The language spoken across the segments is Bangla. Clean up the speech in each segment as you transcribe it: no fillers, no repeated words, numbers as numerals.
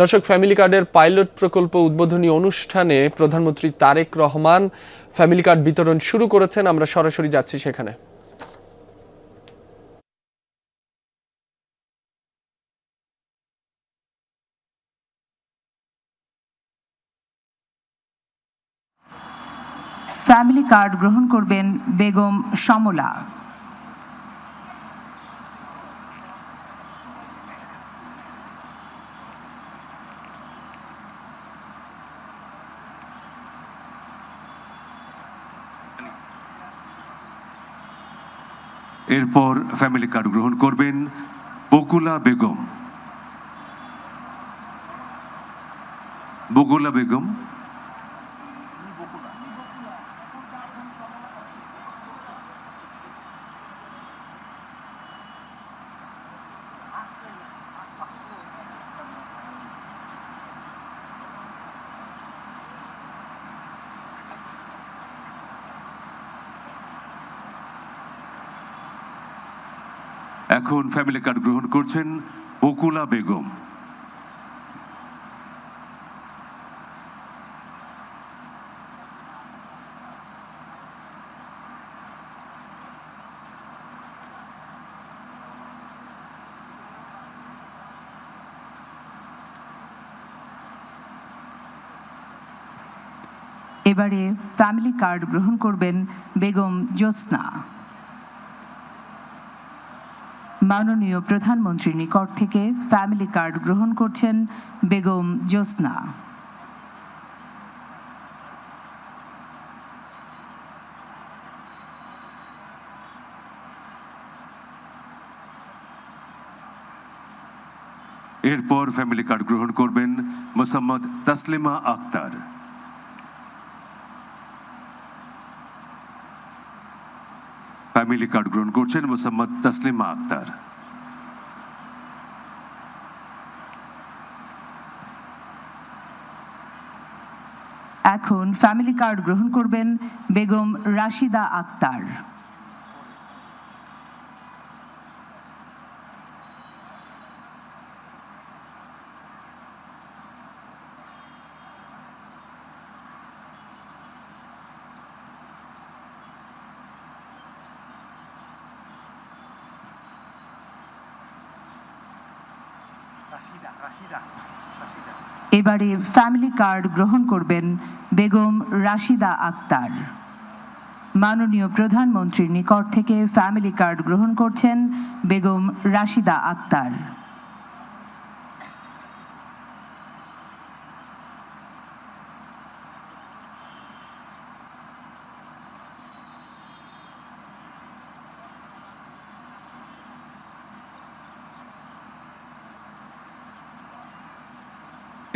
দর্শক, ফ্যামিলি কার্ডের পাইলট প্রকল্প উদ্বোধনী অনুষ্ঠানে প্রধানমন্ত্রী তারেক রহমান ফ্যামিলি কার্ড বিতরণ শুরু করেছেন। আমরা সরাসরি যাচ্ছি সেখানে। ফ্যামিলি কার্ড গ্রহণ করবেন বেগম সমলা। এরপর ফ্যামিলি কার্ড গ্রহণ করবেন বকুলা বেগম। বকুলা বেগম এখন ফ্যামিলি কার্ড গ্রহণ করছেন বকুলা বেগম। এবারে ফ্যামিলি কার্ড গ্রহণ করবেন বেগম জ্যোৎস্না। মাননীয় প্রধানমন্ত্রীর নিকট থেকে ফ্যামিলি কার্ড গ্রহণ করছেন বেগম জ্যোৎস্না। এরপর ফ্যামিলি কার্ড গ্রহণ করবেন মোসাম্মদ তাসলিমা আক্তার। ফ্যামিলি কার্ড গ্রহণ করছেন মোসাম্মদ তাসলিমা আক্তার। এখন ফ্যামিলি কার্ড গ্রহণ করবেন বেগম রাশিদা আক্তার। এবারে ফ্যামিলি কার্ড গ্রহণ করবেন বেগম রাশিদা আক্তার। মাননীয় প্রধানমন্ত্রীর নিকট থেকে ফ্যামিলি কার্ড গ্রহণ করছেন বেগম রাশিদা আক্তার।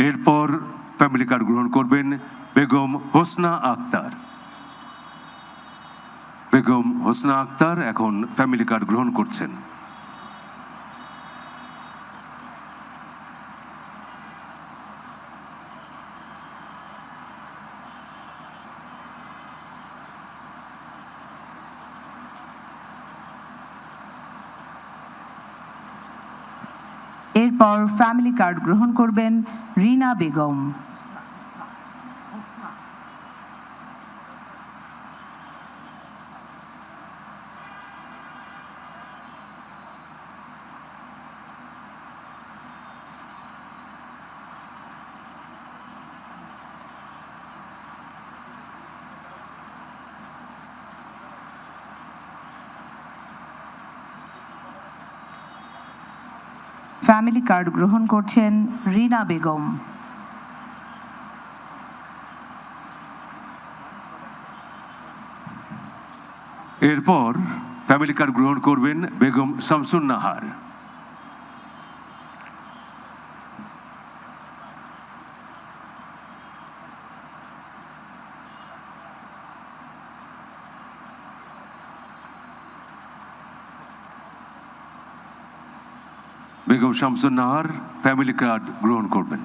এরপর ফ্যামিলি কার্ড গ্রহণ করবেন বেগম হোসনা আক্তার। বেগম হোসনা আক্তার এখন ফ্যামিলি কার্ড গ্রহণ করছেন। এরপর ফ্যামিলি কার্ড গ্রহণ করবেন রিনা বেগম। ফ্যামিলি কার্ড গ্রহণ করছেন রিনা বেগম। এরপর ফ্যামিলি কার্ড গ্রহণ করবেন বেগম শামসুন নাহার। বেগম শামসুন নাহার ফ্যামিলি কার্ড গ্রহণ করবেন।